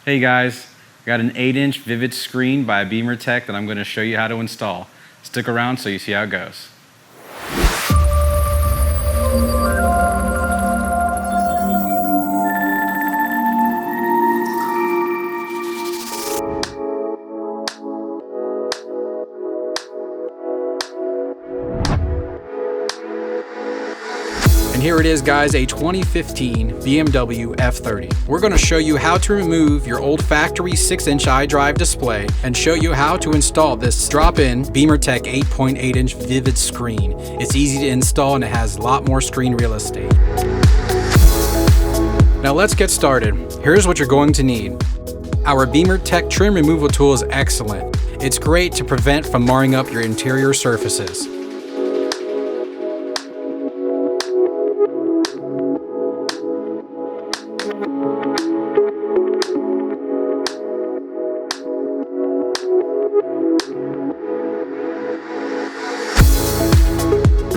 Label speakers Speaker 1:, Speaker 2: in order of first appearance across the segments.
Speaker 1: Hey guys, I got an 8-inch VividScreen by BimmerTech that I'm going to show you how to install. Stick around so you see how it goes.
Speaker 2: And here it is, guys, a 2015 BMW F30. We're going to show you how to remove your old factory 6-inch iDrive display and show you how to install this drop-in BimmerTech 8.8-inch VividScreen. It's easy to install and it has a lot more screen real estate. Now let's get started. Here's what you're going to need. Our BimmerTech trim removal tool is excellent. It's great to prevent from marring up your interior surfaces.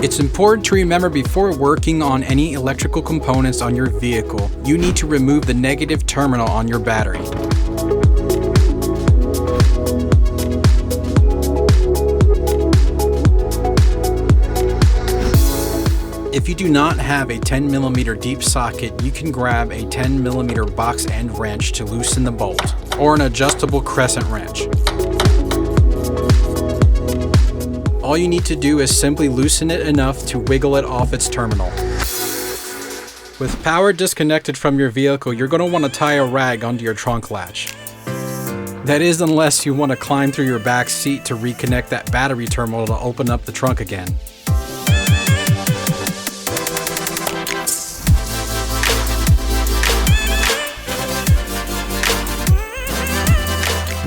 Speaker 2: It's important to remember before working on any electrical components on your vehicle, you need to remove the negative terminal on your battery. If you do not have a 10mm deep socket, you can grab a 10mm box end wrench to loosen the bolt, or an adjustable crescent wrench. All you need to do is simply loosen it enough to wiggle it off its terminal. With power disconnected from your vehicle, you're going to want to tie a rag onto your trunk latch. That is, unless you want to climb through your back seat to reconnect that battery terminal to open up the trunk again.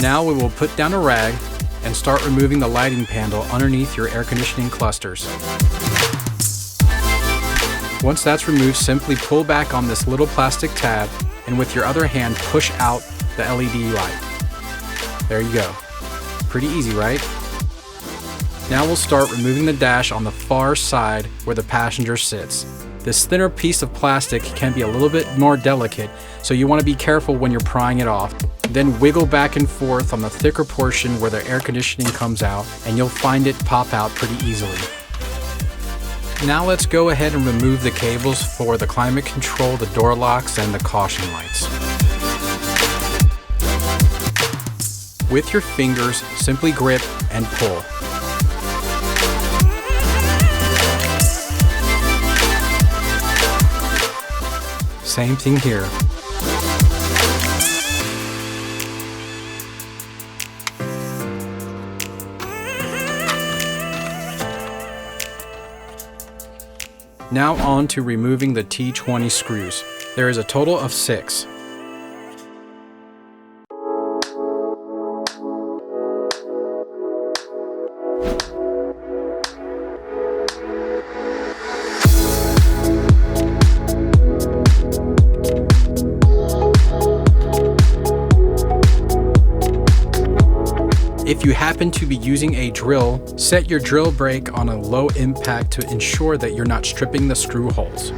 Speaker 2: Now we will put down a rag and start removing the lighting panel underneath your air conditioning clusters. Once that's removed, simply pull back on this little plastic tab and with your other hand push out the LED light. There you go. Pretty easy, right? Now we'll start removing the dash on the far side where the passenger sits. This thinner piece of plastic can be a little bit more delicate, so you want to be careful when you're prying it off. Then wiggle back and forth on the thicker portion where the air conditioning comes out, and you'll find it pop out pretty easily. Now let's go ahead and remove the cables for the climate control, the door locks, and the caution lights. With your fingers, simply grip and pull. Same thing here. Now on to removing the T20 screws. There is a total of 6. If you happen to be using a drill, set your drill brake on a low impact to ensure that you're not stripping the screw holes.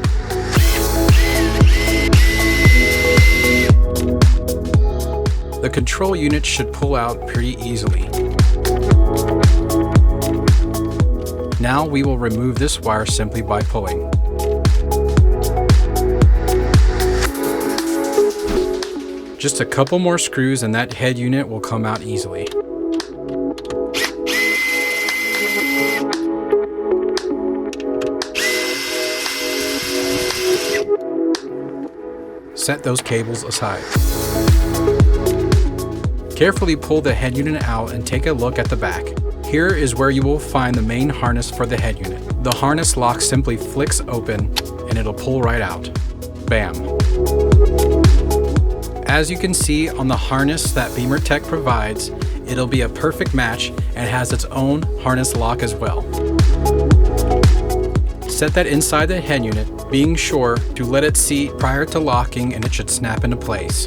Speaker 2: The control unit should pull out pretty easily. Now we will remove this wire simply by pulling. Just a couple more screws and that head unit will come out easily. Set those cables aside. Carefully pull the head unit out and take a look at the back. Here is where you will find the main harness for the head unit. The harness lock simply flicks open and it'll pull right out. Bam! As you can see on the harness that BimmerTech provides, it'll be a perfect match and has its own harness lock as well. Set that inside the head unit, being sure to let it seat prior to locking, and it should snap into place.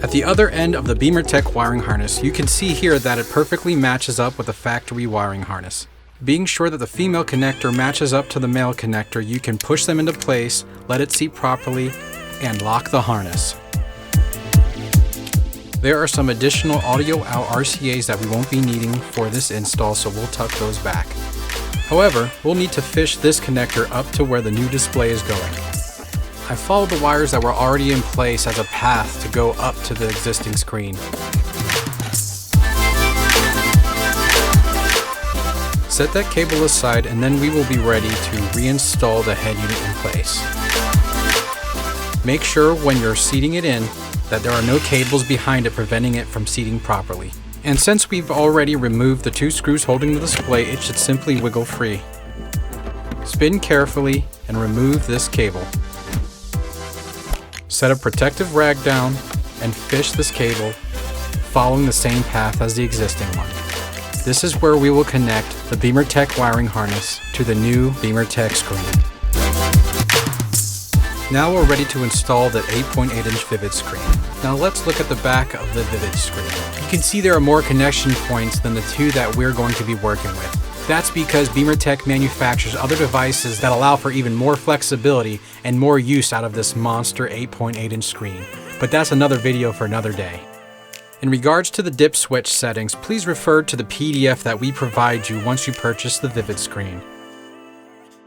Speaker 2: At the other end of the BimmerTech wiring harness, you can see here that it perfectly matches up with the factory wiring harness. Being sure that the female connector matches up to the male connector, you can push them into place, let it seat properly, and lock the harness. There are some additional audio out RCAs that we won't be needing for this install, so we'll tuck those back. However, we'll need to fish this connector up to where the new display is going. I followed the wires that were already in place as a path to go up to the existing screen. Set that cable aside, and then we will be ready to reinstall the head unit in place. Make sure when you're seating it in that there are no cables behind it preventing it from seating properly. And since we've already removed the 2 screws holding the display, it should simply wiggle free. Spin carefully and remove this cable. Set a protective rag down and fish this cable, following the same path as the existing one. This is where we will connect the BimmerTech wiring harness to the new BimmerTech screen. Now we're ready to install the 8.8-inch VividScreen. Now let's look at the back of the VividScreen. You can see there are more connection points than the 2 that we're going to be working with. That's because BimmerTech manufactures other devices that allow for even more flexibility and more use out of this monster 8.8-inch screen. But that's another video for another day. In regards to the dip switch settings, please refer to the PDF that we provide you once you purchase the VividScreen.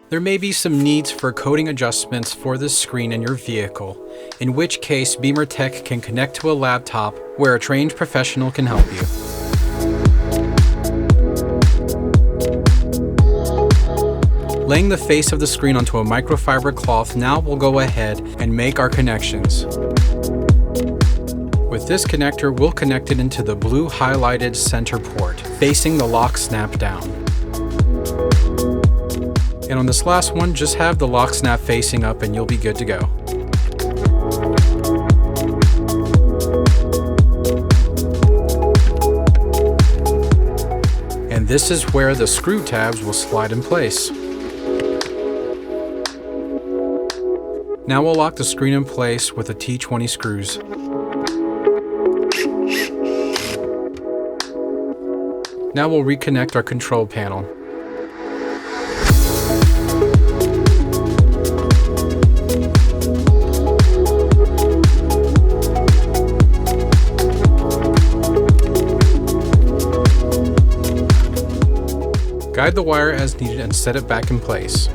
Speaker 2: There may be some needs for coding adjustments for this screen in your vehicle, in which case BimmerTech can connect to a laptop where a trained professional can help you. Laying the face of the screen onto a microfiber cloth, now we'll go ahead and make our connections. With this connector, we'll connect it into the blue highlighted center port, facing the lock snap down. And on this last one, just have the lock snap facing up and you'll be good to go. And this is where the screw tabs will slide in place. Now we'll lock the screen in place with the T20 screws. Now we'll reconnect our control panel. Guide the wire as needed and set it back in place.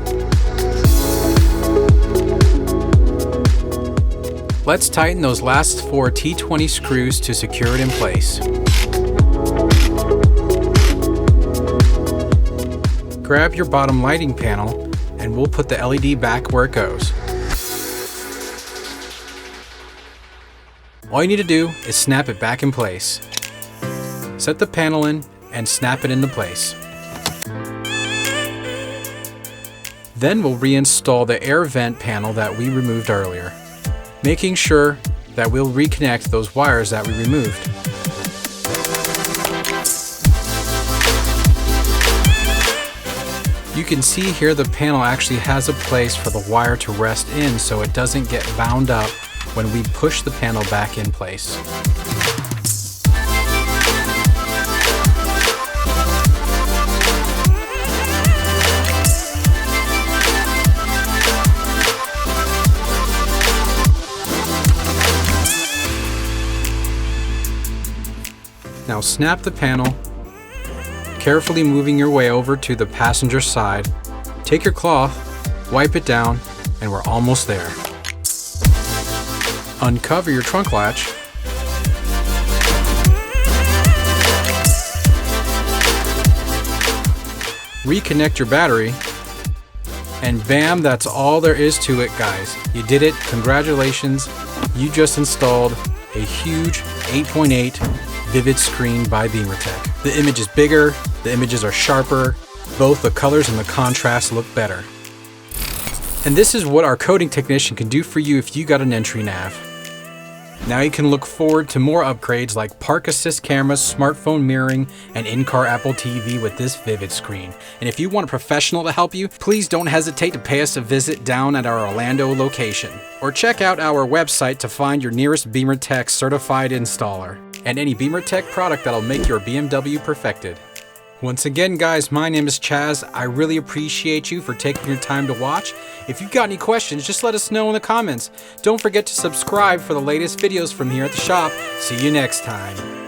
Speaker 2: Let's tighten those last 4 T20 screws to secure it in place. Grab your bottom lighting panel and we'll put the LED back where it goes. All you need to do is snap it back in place. Set the panel in and snap it into place. Then we'll reinstall the air vent panel that we removed earlier, making sure that we'll reconnect those wires that we removed. You can see here the panel actually has a place for the wire to rest in so it doesn't get bound up when we push the panel back in place. Now snap the panel, carefully moving your way over to the passenger side. Take your cloth, wipe it down, and we're almost there. Uncover your trunk latch. Reconnect your battery. And bam, that's all there is to it, guys. You did it. Congratulations. You just installed a huge 8.8 VividScreen by BimmerTech. The image is bigger, the images are sharper, both the colors and the contrast look better. And this is what our coding technician can do for you if you got an entry nav. Now you can look forward to more upgrades like park assist cameras, smartphone mirroring, and in-car Apple TV with this VividScreen. And if you want a professional to help you, please don't hesitate to pay us a visit down at our Orlando location. Or check out our website to find your nearest BimmerTech certified installer and any BimmerTech product that'll make your BMW perfected. Once again, guys, my name is Chaz. I really appreciate you for taking your time to watch. If you've got any questions, just let us know in the comments. Don't forget to subscribe for the latest videos from here at the shop. See you next time.